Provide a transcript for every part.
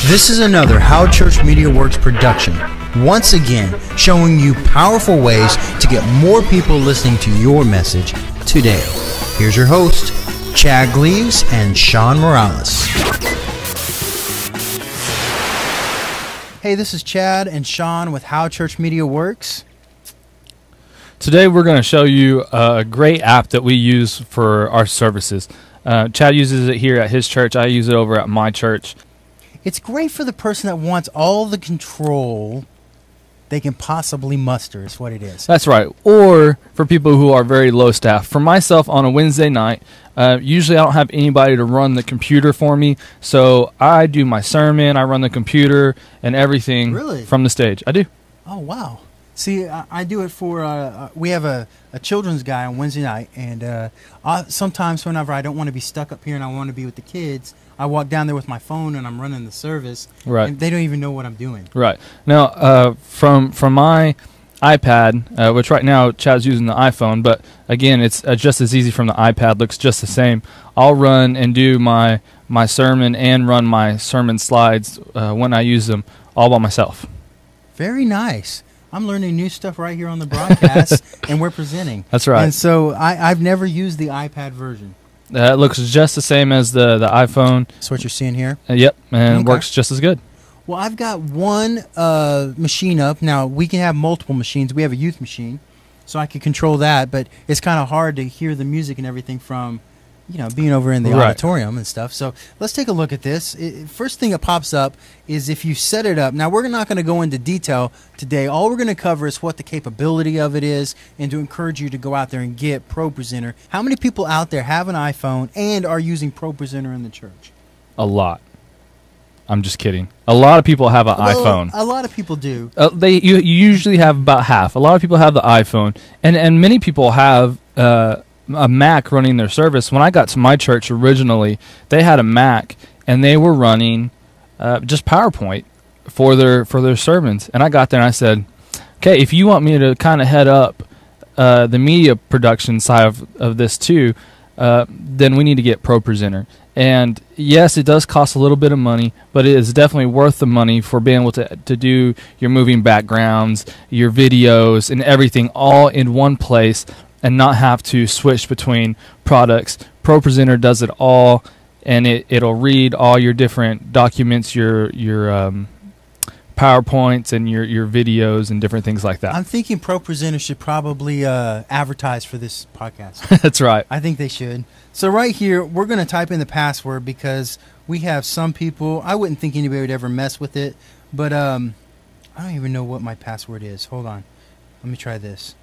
This is another How Church Media Works production, once again showing you powerful ways to get more people listening to your message today. Here's your host, Chad Gleaves and Sean Morales. Hey, this is Chad and Sean with How Church Media Works. Today we're going to show you a great app that we use for our services. Chad uses it here at his church. I use it over at my church. It's great for the person that wants all the control they can possibly muster, is what it is. That's right. Or for people who are very low staff. For myself, on a Wednesday night, usually I don't have anybody to run the computer for me, so I do my sermon, I run the computer and everything from the stage. I do. Oh, wow. See, I do it for, we have a children's guy on Wednesday night, and sometimes whenever I don't want to be stuck up here and I want to be with the kids, I walk down there with my phone and I'm running the service, and they don't even know what I'm doing. Right. Now, from my iPad, which right now Chad's using the iPhone, but again, it's just as easy from the iPad, looks just the same. I'll run and do my sermon and run my sermon slides when I use them all by myself. Very nice. I'm learning new stuff right here on the broadcast, and we're presenting. That's right. And so I've never used the iPad version. It looks just the same as the iPhone. That's what you're seeing here? Yep, and works just as good. Well, I've got one machine up. Now, we can have multiple machines. We have a youth machine, so I can control that, but it's kind of hard to hear the music and everything from, being over in the auditorium and stuff. So let's take a look at this. First thing that pops up is if you set it up. Now, we're not going to go into detail today. All we're going to cover is what the capability of it is and to encourage you to go out there and get ProPresenter. How many people out there have an iPhone and are using ProPresenter in the church? A lot. I'm just kidding. A lot of people have an iPhone. A lot of people do. You usually have about half. A lot of people have the iPhone, and many people have a Mac running their service. When I got to my church originally, they had a Mac and they were running just PowerPoint for their sermons. And I got there and I said, okay, if you want me to kind of head up the media production side of this too, then we need to get ProPresenter. And yes, it does cost a little bit of money, but it is definitely worth the money for being able to do your moving backgrounds, your videos, and everything all in one place, and not have to switch between products. ProPresenter does it all, and it'll read all your different documents, your PowerPoints and your videos and different things like that. I'm thinking ProPresenter should probably advertise for this podcast. That's right. I think they should. So right here, we're going to type in the password because we have some people, I wouldn't think anybody would ever mess with it, but I don't even know what my password is. Hold on. Let me try this.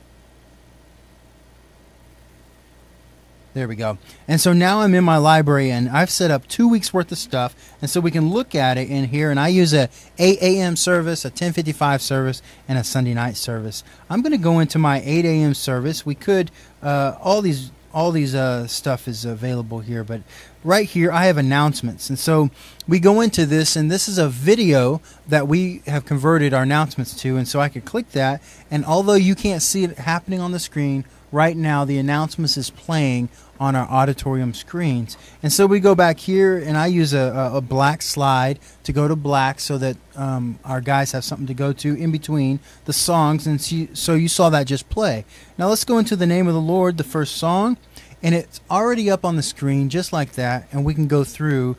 There we go. And so now I'm in my library, and I've set up 2 weeks worth of stuff, and so we can look at it in here. And I use a 8 a.m. service, a 10:55 service, and a Sunday night service. I'm going to go into my 8 a.m. service. We could all these stuff is available here, but right here I have announcements, and so we go into this, and this is a video that we have converted our announcements to, and so I could click that, and although you can't see it happening on the screen right now, the announcements is playing on our auditorium screens. And so we go back here, and I use a black slide to go to black so that our guys have something to go to in between the songs. And so you saw that just play. Now let's go into the name of the Lord, the first song, and it's already up on the screen just like that, and we can go through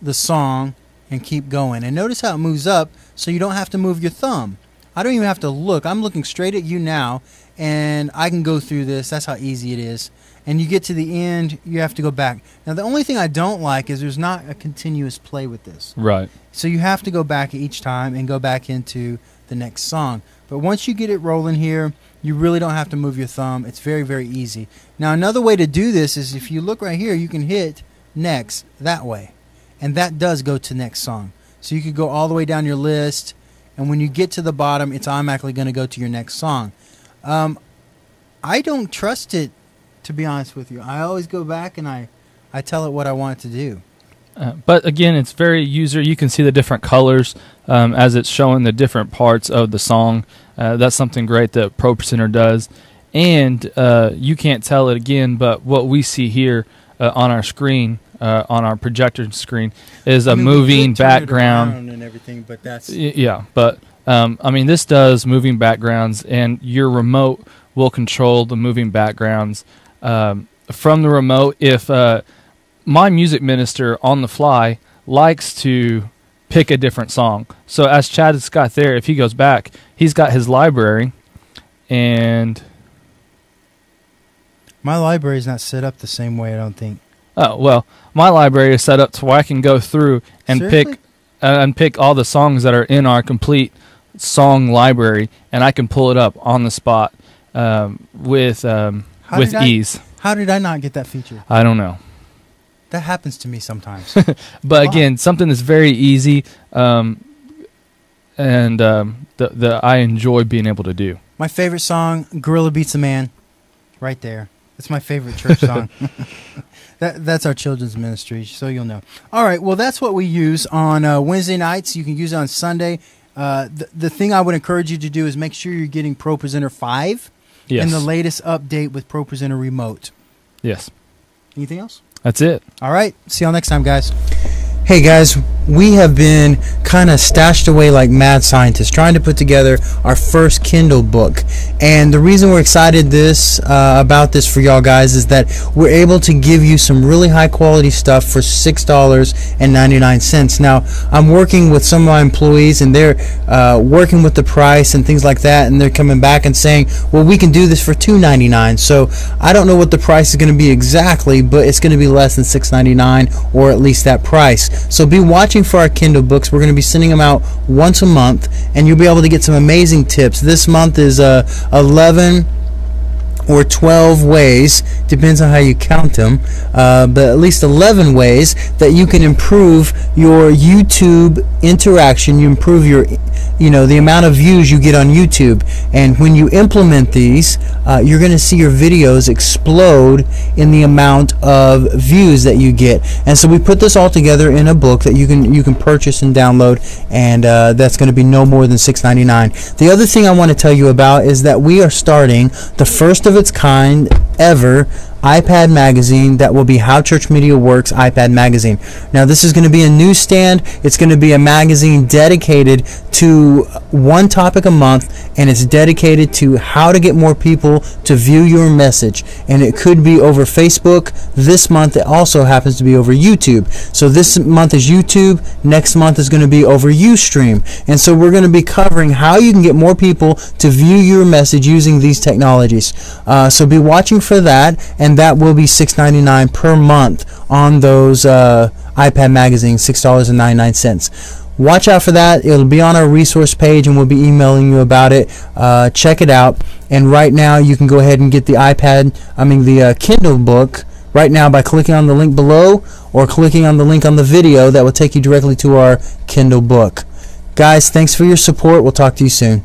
the song and keep going. And notice how it moves up so you don't have to move your thumb. I don't even have to look. I'm looking straight at you now, and I can go through this. That's how easy it is. And you get to the end, you have to go back. Now, the only thing I don't like is there's not a continuous play with this. Right. So you have to go back each time and go back into the next song. But once you get it rolling here, you really don't have to move your thumb. It's very, very easy. Now, another way to do this is if you look right here, you can hit next that way. And that does go to next song. So you could go all the way down your list, and when you get to the bottom, it's automatically going to go to your next song. I don't trust it, to be honest with you. I always go back and I tell it what I want it to do. But again, it's very user. You can see the different colors as it's showing the different parts of the song. That's something great that ProPresenter does. And you can't tell it again, but what we see here on our screen, on our projector screen, is a moving background. and everything, but that's yeah. But I mean, this does moving backgrounds, and your remote will control the moving backgrounds from the remote. If my music minister on the fly likes to pick a different song, so as Chad has got there, if he goes back, he's got his library, and my library is not set up the same way, I don't think. Oh, well, my library is set up to where I can go through and pick all the songs that are in our complete song library, and I can pull it up on the spot with ease. How did I not get that feature? I don't know. That happens to me sometimes. But again, something that's very easy, and that I enjoy being able to do. My favorite song, Gorilla Beats a Man, right there. It's my favorite church song. That's our children's ministry, so you'll know. All right, well, that's what we use on Wednesday nights. You can use it on Sunday. The thing I would encourage you to do is make sure you're getting ProPresenter 5 and the latest update with ProPresenter Remote. Yes. Anything else? That's it. All right. See y'all next time, guys. Hey guys, we have been kind of stashed away like mad scientists trying to put together our first Kindle book. And the reason we're excited about this for y'all guys is that we're able to give you some really high quality stuff for $6.99. Now, I'm working with some of my employees, and they're working with the price and things like that, and they're coming back and saying, well, we can do this for $2.99. So I don't know what the price is going to be exactly, but it's going to be less than $6.99, or at least that price. So be watching for our Kindle books. We're going to be sending them out once a month, and you'll be able to get some amazing tips. This month is 11 or 12 ways, depends on how you count them, but at least 11 ways that you can improve your YouTube interaction. You improve your, the amount of views you get on YouTube. And when you implement these, you're going to see your videos explode in the amount of views that you get. And so we put this all together in a book that you can purchase and download, and that's going to be no more than $6.99. The other thing I want to tell you about is that we are starting the first of its kind ever iPad magazine that will be How Church Media Works iPad magazine. Now, this is going to be a newsstand. It's going to be a magazine dedicated to one topic a month, and it's dedicated to how to get more people to view your message. And it could be over Facebook. This month it also happens to be over YouTube. So this month is YouTube. Next month is going to be over Ustream. And so we're going to be covering how you can get more people to view your message using these technologies. So be watching for that, and that will be $6.99 per month on those iPad magazines, $6.99. Watch out for that. It'll be on our resource page, and we'll be emailing you about it. Check it out. And right now, you can go ahead and get the Kindle book right now by clicking on the link below, or clicking on the link on the video that will take you directly to our Kindle book. Guys, thanks for your support. We'll talk to you soon.